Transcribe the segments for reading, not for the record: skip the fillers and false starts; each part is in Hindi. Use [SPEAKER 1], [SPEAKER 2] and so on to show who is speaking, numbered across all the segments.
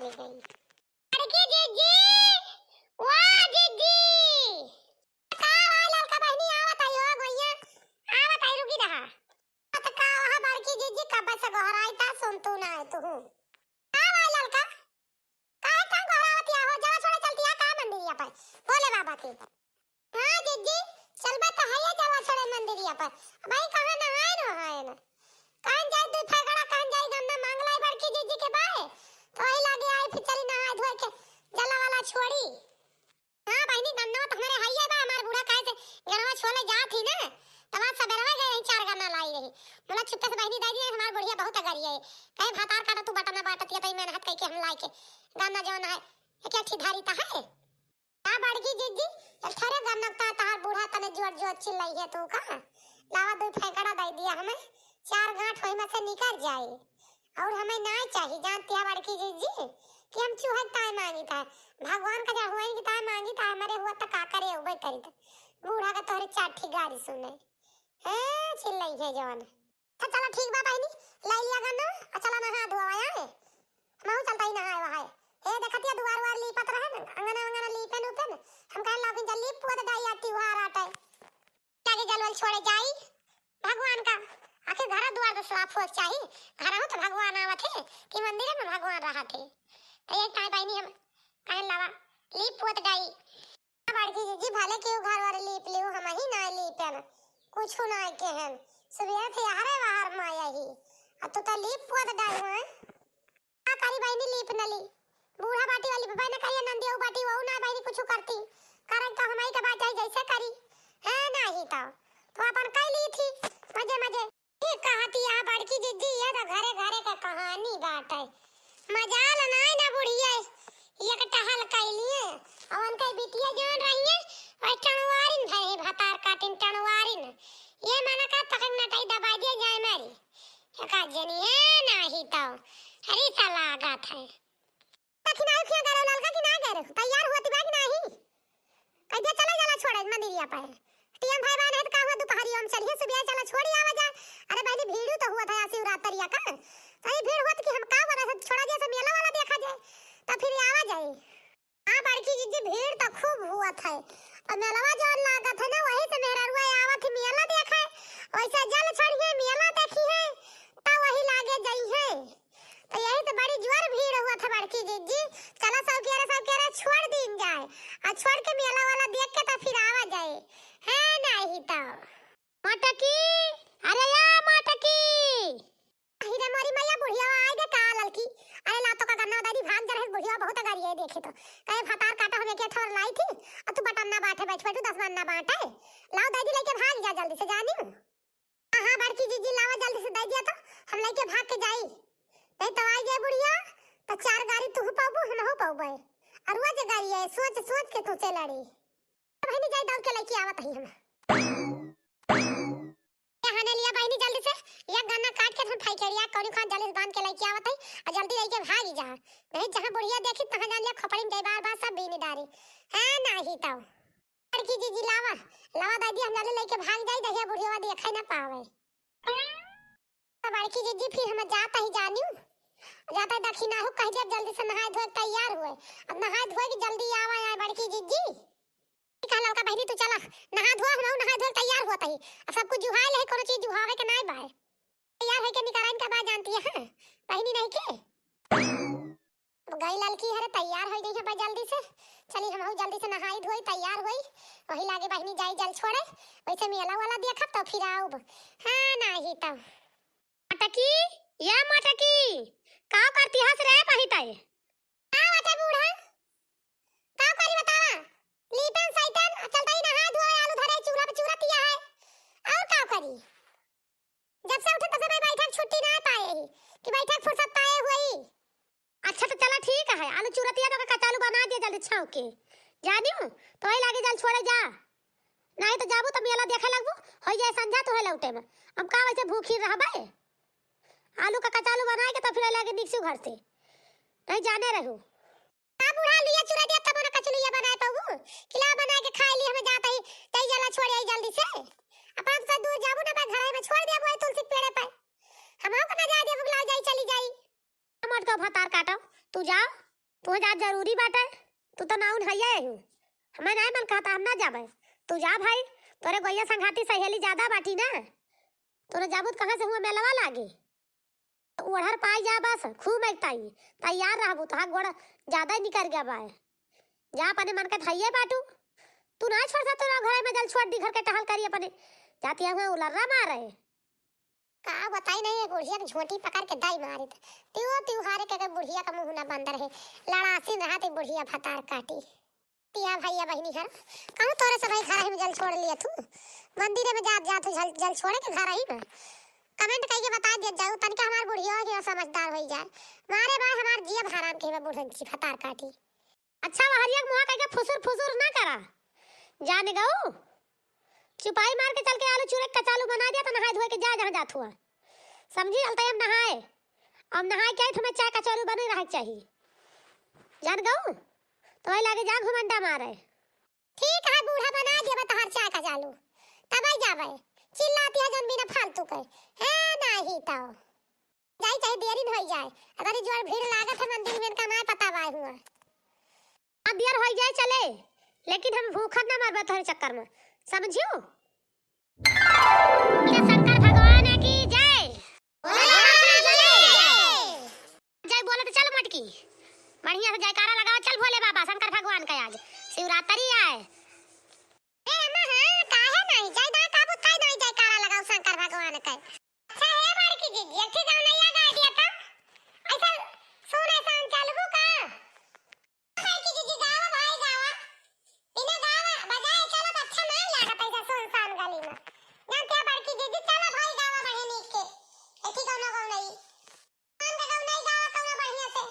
[SPEAKER 1] चली गई। लड़की जीजी, वाह जीजी, का लड़का बहनी आवत है हो भैया, आवत है रुकी रहा। तो का वहां बड़की जीजी कब से घराई था सुन तू ना तू का लड़का काहे तंग घरावत या हो जरा छोड़े चलती है का मंदिरिया पर बोले बाबा की। हां जीजी चलबा तो है जरा छोड़े मंदिरिया पर भाई कहां नहाए न है ना कान जाए दू फगड़ा कान जाए गन्ना मांगलाई बड़की जीजी के बाए तो ही लागे आई फिर चली नहा धोए के जला वाला छोड़ी। हां बहनी गन्ना तो हमारे हइया बा हमार बूढ़ा काहे से गनवा छोले जात ही ना तवा सबेरवा गए चार गन्ना लाई रही बोला छुट्टे से बहनी दादी हमार बुढ़िया बहुत अगरी है कहे भातार काटा तू बटना बाटतिया तई मेहनत कई के हम लाई के गन्ना जौन है क्या ठिधारी ता है का बड़की जीजी थरे गन्ना ता तार बूढ़ा तने जोर जोर चिल्लाई है तू का लावा दू फेंकड़ा दे दिया हमें चार गांठ होई में से निकल जाए और हमें ना चाहिए जानती है बड़की जीजी कि हम चूहे ताय मांगी था भगवान का जा हुआ कि ताय मांगी था हमारे हुआ तो का करे उबे करी था बूढ़ा का तोहरे चाठी गाड़ी सुने हैं चिल्लाई है जवान। अच्छा चलो ठीक बा बहनी लाई लिया गन्ना और चला नहा धोवा है मैं चलता ही नहाए वहां हे देखतिया दुआर वार लीपत रहे ना अंगना अंगना लीपे नुपे ना हम कहे लागिन जल्दी पुआ दाई आती हुआर आटे आगे जलवल छोड़े जाई भगवान का आखिर घर द्वार तो साफ हो चाहिए घर हो तो भगवान आवत है कि मंदिर में भगवान रहत है तो एक टाइम बहनी हम कहे लावा लीप पुआ दाई बड़की जीजी भले क्यों घर वाले लीप लियो हम ही ना लीपे ना कुछ ना के हम सुबह थे हरे बाहर माया ही अब तो लीप पुआ दाई हो का करी बहनी लीप न ली बूढ़ा बाटी वाली बाबा ने कही नंदी ओ बाटी वो ना बहनी कुछ करती कारण तो हमारी का बात जाई जैसे करी है नहीं तो अपन कह ली थी मजे मजे ठीक कहती है बड़की जीजी ये तो घरे घरे का कहानी बात है मजाल ना बुढ़िया एक टहल कैलिए और उनके बिटिया जान रही है और टणवारिन भरे भातार काटिन टणवारिन ये माना का तक नटाई दबा दिया जाए मेरी का जनी है नहीं तो हरी सा लागत है तखना क्या करो ललका कि ना करे तैयार होती बा कि नहीं कहिए चला जाला छोड़े मंदिरिया पर टीएम भाई बहन है तो का हुआ दोपहरी हम चलिए सुबह चला छोड़ी आवा जा अरे भाई भीड़ तो हुआ था शिवरात्रिया का तो ये भीड़ हुआ कि हम का बना छोड़ा दिया सब मेला वाला देखा जाए तो फिर आवा जाए। हां बड़की जीजी भीड़ तो खूब हुआ था और मेलावा जो लागत है ना वही से मेरा रुआ आवा थी मेला देखा वैसे जल चढ़िए मेला देखी है तो वही लागे जाई है तो यही तो बड़ी जोर भीड़ हुआ था बड़की जीजी चला सब कह रहे छोड़ दिन जाए और छोड़ के मेला वाला देख के तो फिर आवा जाए है नहीं तो मटकी अरे या मटकी हीरे मोरी मैया बुढ़िया आई दे का ललकी अरे ला तो का गन्ना दादी भाग जा रहे बुढ़िया बहुत अगारी है देखे तो कहे भातार काटा हमें के ठोर लाई थी और तू बटन्ना बाटे बैठ बैठ 10 बनना बाटे लाओ दादी लेके भाग जा जल्दी से जानी हां बड़की जीजी लावा जल्दी से दे दिया तो हम लेके भाग के जाई नहीं तो आई जाए बुढ़िया तो चार गाड़ी तू पाबू हम हो पाबे और वो जे गाड़ी है सोच सोच के तू चलाड़ी बहनी जाई दौड़ के लेके आवत ही हम कहने लिया बहनी जल्दी से ये गन्ना काट के हम फाई करिया कौन खान जल्दी बांध के लेके आवत है और जल्दी लेके भाग जा नहीं जहां बुढ़िया देखी तहां जान लिया खपड़ी दे बार बार सब बीनी डारी है नहीं तो लड़की जीजी लावा लावा दादी हम जल्दी लेके भाग जाई दहिया बुढ़िया देखै ना पावे तो लड़की जीजी फिर हम जाता ही जानियो जाता दक्षिणा हो कह जब जल्दी से नहाए धोए तैयार हुए अब नहाए धोए के जल्दी आवा है बड़की जीजी का लड़का बहनी तू चला नहा धो हम नहा धो तैयार होता ही सब कुछ जुहाल है कोनो चीज जुहावे के नहीं बाय तैयार है के निकराइन का बात जानती है बहनी नहीं के गई लड़की है तैयार हो गई है जल्दी से चली हम जल्दी से नहाई धोई तैयार हुई वही लागे बहनी जाई जल छोड़े वैसे मेला वाला देखब तो फिर आओ हां नहीं तो मटकी या मटकी का करती हंस रे पहिताई का बता बूढ़ा का करी बतावा लीपन सैतन चलता ही नहा धोए आलू धरे चूल्हा पे चूरा दिया है और का करी जब से उठे तब से बैठक छुट्टी ना पाए कि बैठक फुर्सत पाए हुई अच्छा तो चला ठीक है आलू चूरा दिया तो कचालू बना दिया जल्दी छाव के जानियो तो ही लागे जल छोड़े जा नहीं तो जाबू तो मेला देखे लगबू होई जाए संझा तो है लौटे में हम का वैसे भूखी रहबे आलू का कचालू बना के तो फिर लागे दिखसू घर से नहीं जाने रहू का बूढ़ा लिया चुरा दिया तब ना कचलुया बनाए पाऊ खिला बना के खा ली हमें जाते ही तई जला छोड़ आई जल्दी से अपन से दूर जाबू ना मैं घर में छोड़ दिया वो तुलसी पेड़ पे हम को ना जा दे बुगला जाई चली जाई मत को भातार काटो तू जा तू जा जरूरी बाटे। तू तो नाउन हइया हूँ। हमें नहीं मन कहता हम ना जाबे। तू जा भाई। तोरे गैया संघाती सहेली ज्यादा बाटी ना। तोरे जाबुत कहाँ से हुआ मेलवा लागे। ओढ़र पाई जा बस खूब एकताई। तैयार रहबू तो हाथ गोड़ ज्यादा ही निकल गया बाय। जा अपने मन के थइये बाटू। तू ना छोड़ सकता तो घर में जल छोड़ दी घर के टहल करी अपने। जाती है उलर्रा मारे। का बताई नहीं है बुढ़िया की झोंटी पकड़ के दाई मारी त्योहारे के बुढ़िया का मुंह ना बंदर है। लड़ासी रहा ते बुढ़िया फतार काटी। पिया भैया बहनी घर कहूं तोरे से भाई घर में जल छोड़ लिया तू। मंदिर में जा तू जल छोड़े के घर ही में। कमेंट करके बता दे जाऊ तनिका हमार बुढ़िया के समझदार हो जाए। मारे बा हमार जीव हराम के बुढ़न सी फतार काटी। अच्छा हरिया मुंह करके फुसुर फुसुर ना करा। जाने गऊ चुपाई मार के चल के आलू चूरे कचालू बना दिया तो नहाए धोए के जा जहां जात हुआ। समझी चलता हम नहाए। अब नहाए के तुम्हें चाय कचालू बने रहे चाहिए। जान गऊ तो लागे जा घुमंडा मारे। ठीक है बूढ़ा बना दिया तहार चाय कचालू तब आई जावे। चिल्लाती है जन बिना फालतू के है नहीं तो जाई चाहे देरी न हो जाए। अगर जोर भीड़ लागत है मंदिर में का ना पता बाय हुआ। अब देर हो जाए चले लेकिन हम भूखा ना मरबा तोहरे चक्कर में समझियो। शंकर भगवान की जय। जय बोले तो चल मटकी बढ़िया से जयकारा लगाओ। चल भोले बाबा शंकर भगवान का आज शिवरात्रि आए। ए अम्मा हां काहे नहीं जय दा काबू काहे नहीं जयकारा लगाओ शंकर भगवान का। अच्छा है बड़की जी एक गाँव नहीं आ गया दिया था ऐसा सोने शाम चलबू का। बड़की जी गावा भाई गावा बिना गावा बजाए चलो तो अच्छा नहीं लागत ऐसा सुनसान गली में। जानते बड़की जी चलो भाई गावा बहनी के एठी गाँव गाँव नहीं मान का गाँव नहीं गावा कौन बढ़िया से।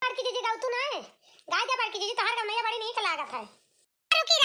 [SPEAKER 1] बड़की जी गाँव तू ना गाय दे बड़की जी तो हर गाँव नहीं बड़ी नहीं लागत है। रुकी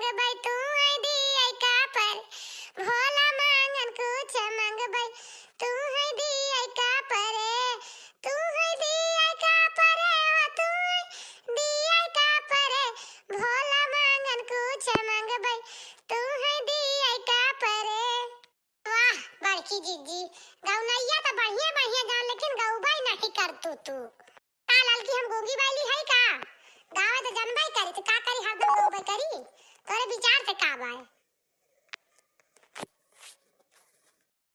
[SPEAKER 1] मांगबै तू है दिया का पर भोला मांगन कुछ मांगबै तू है दिया का पर तू है दिया का पर तू है दिया का पर भोला मांगन कुछ मांगबै तू है दिया का पर। वाह बड़की जीजी गौनैया तो बढ़िया बढ़िया गान लेकिन गौबाई नहीं करतू तू का लाल की हम गोगी बाली है का गावे तो जनबाई करी तो का करी हरदम गौबाई करी तोरे विचार से का बाय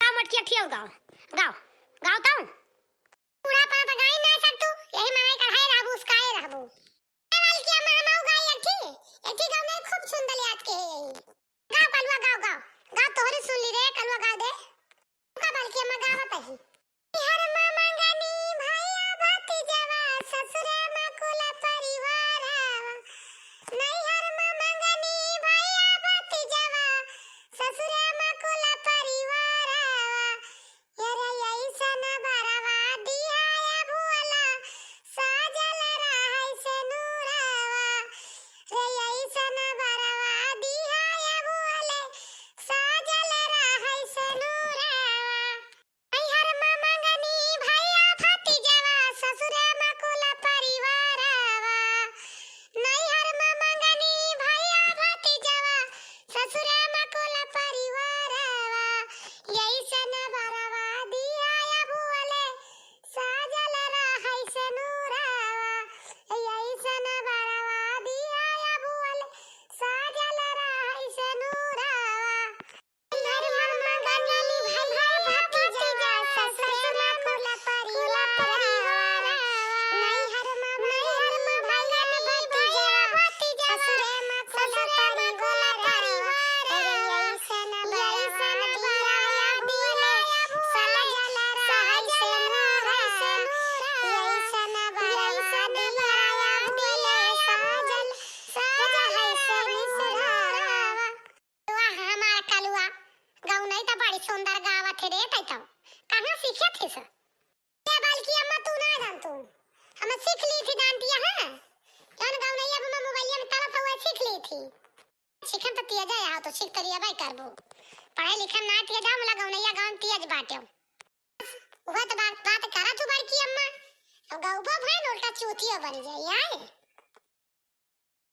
[SPEAKER 1] का मटकी ठियो गाओ गाओ गाओ ताऊ पूरा पा तो गाई ना सकतू यही मनाई कढ़ाई रहबू उसकाए रहबू लाल की अम्मा हम गाई एक गाँव में खूब सुंदर याद के गाओ कलवा गाओ गाओ गाओ तोहरी सुन ली रे कलवा गा दे का बल्कि अम्मा गावत है हर मामा गानी भैया भतीजवा ससुरे में कुल परिवार नहीं हर मामा गानी भैया भतीजवा ससुरे में कुल परिवार यारे ऐसन बरवा दिया या भुला साजल रहे से नूरवा रे ऐसन बरवा दिया या भुले साजल रहे से नूरवा नहीं हर मामा गानी भैया भतीजवा ससुरे में कुल परिवारवा नहीं हर मामा गानी भैया भतीजवा ससुरे में कुल परिवारवा ऐसन बरवा दिया या भुले साजल रहे से नूरवा ऐसन बरवा दिया या भुले साजल रहे से नूरवा हर मामा गानी भैया भतीजवा ससुरे में कुल परिवारवा नहीं हर मामा भैया भतीजवा ससुरे में कुल परिवारवा ऐसन बरवा दिया या भुले साजल रहे से नूरवा ऐसन बरवा दिया या भुले साजल रहे से नूरवा। वाह हमारा कलुआ गाँव नहीं तो बड़ी सुंदर गावत है रे तैतो कहाँ सीखे थे सर ये बल्कि अम्मा तू ना जान तू हम सीख ली थी डांटिया है कौन गाँव नहीं अब मैं मोबाइल में तलब हुआ सीख ली थी सीखन तो तिया जाए तो सीख तरिया भाई करबो पढ़े लिखन ना तिया जाओ मला गाँव नहीं गाँव तिया बाटे वो तो बात करा तू बड़की अम्मा अब गाँव भाई उल्टा चूतिया बन जाए यार।